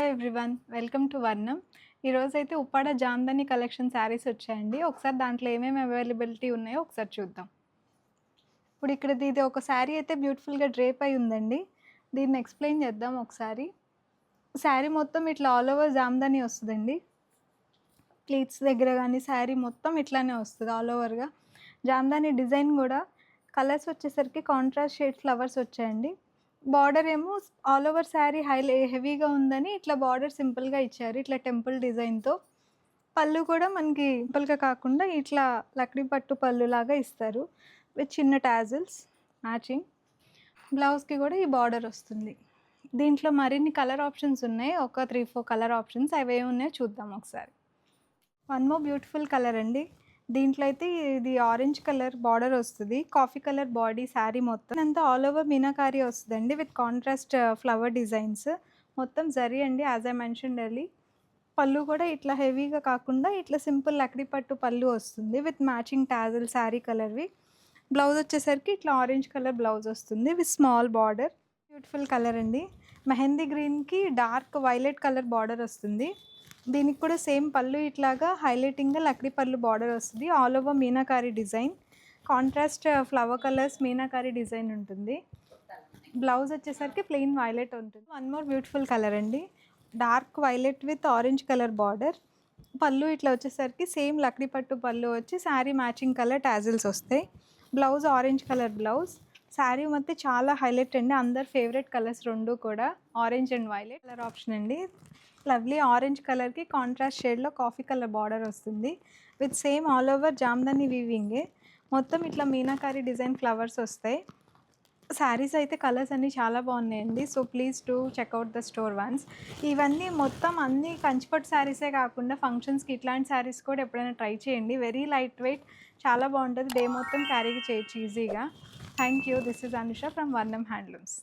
Everyone. Welcome to వర్ణం. ఈరోజైతే Uppada Jamdani collection saris వచ్చాయండి. ఒకసారి దాంట్లో ఏమేమి అవైలబిలిటీ ఉన్నాయో ఒకసారి చూద్దాం. ఇప్పుడు ఇది ఒక శారీ అయితే బ్యూటిఫుల్‌గా డ్రేప్ అయి ఉందండి. దీన్ని ఎక్స్‌ప్లెయిన్ చేద్దాం ఒకసారి. శారీ మొత్తం ఇట్లా ఆల్ ఓవర్ జామ్దాని వస్తదండి. ప్లీట్స్ దగ్గర గానీ శారీ మొత్తం ఇట్లానే వస్తది ఆల్ ఓవర్‌గా. జామ్దాని డిజైన్ గూడా కలర్స్ వచ్చేసరికి కాంట్రాస్ట్ షేడ్ ఫ్లవర్స్ వచ్చాయండి. బార్డర్ ఏమో ఆల్ ఓవర్ శారీ హెవీగా ఉందని ఇట్లా బార్డర్ సింపుల్‌గా ఇచ్చారు. ఇట్లా టెంపుల్ డిజైన్‌తో. పళ్ళు కూడా మనకి సింపుల్‌గా కాకుండా ఇట్లా లక్డీ పట్టు పళ్ళులాగా ఇస్తారు. విత్ చిన్న టాజిల్స్ మ్యాచింగ్. బ్లౌజ్‌కి కూడా ఈ బార్డర్ వస్తుంది. దీంట్లో మరిన్ని కలర్ ఆప్షన్స్ ఉన్నాయి. ఒక 3, 4 కలర్ ఆప్షన్స్. అవేమున్నాయో చూద్దాం ఒకసారి. వన్ మోర్ బ్యూటిఫుల్ కలర్ అండి. దీంట్లో అయితే ఇది ఆరెంజ్ కలర్ బార్డర్ వస్తది. కాఫీ కలర్ బాడీ శారీ మొత్తం అంతా ఆల్ ఓవర్ మీనాకారి వస్తదండి విత్ కాంట్రాస్ట్ ఫ్లవర్ డిజైన్స్. మొత్తం జరీ అండి యాజ్ ఐ మెన్షన్డ్ ఎర్లీ. పళ్ళు కూడా ఇట్లా హెవీగా కాకుండా ఇట్లా సింపుల్ లక్డీ పట్టు పళ్ళు వస్తుంది విత్ మ్యాచింగ్ టాజిల్ శారీ కలర్‌వి. బ్లౌజ్ వచ్చేసరికి ఇట్లా ఆరెంజ్ కలర్ బ్లౌజ్ వస్తుంది with small border. Beautiful colour అండి. మెహందీ గ్రీన్‌కి డార్క్ వైలెట్ కలర్ బార్డర్ వస్తుంది. దీనికి కూడా సేమ్ పళ్ళు ఇట్లాగా హైలైటింగ్‌గా లక్డీ పళ్ళు బార్డర్ వస్తది. All over meenakari design. Contrast flower colours meenakari design ఉంటుంది. బ్లౌజ్ వచ్చేసరికి ప్లెయిన్ వైలెట్ ఉంటుంది. వన్ మోర్ బ్యూటిఫుల్ కలర్ అండి. Dark violet with orange colour border. పళ్ళు ఇట్లా వచ్చేసరికి సేమ్ లక్డీ పట్టు పళ్ళు వచ్చి శారీ మ్యాచింగ్ కలర్ టాజిల్స్ వస్తాయి. Blouse orange colour blouse. Sari మొత్తం చాలా హైలైట్ అండి. అందరి ఫేవరెట్ కలర్స్ 2 కూడా orange and violet colour option అండి. లవ్లీ ఆరెంజ్ కలర్‌కి కాంట్రాస్ట్ షేడ్‌లో కాఫీ కలర్ బార్డర్ వస్తుంది. With same all over jamdani వీవింగే. మొత్తం ఇట్లా మీనాకారి డిజైన్ ఫ్లవర్స్ వస్తాయి. శారీస్ అయితే కలర్స్ అన్నీ చాలా బాగున్నాయండి. So please do checkout the store once. ఇవన్నీ మొత్తం అన్నీ కంచిపట్టు శారీసే కాకుండా ఫంక్షన్స్‌కి ఇట్లాంటి శారీస్ కూడా ఎప్పుడైనా ట్రై చేయండి. వెరీ లైట్ వెయిట్, చాలా బాగుంటుంది. డే మొత్తం క్యారీ చేయొచ్చు ఈజీగా. Thank you. This is Anusha from వర్ణం హ్యాండ్లూమ్స్.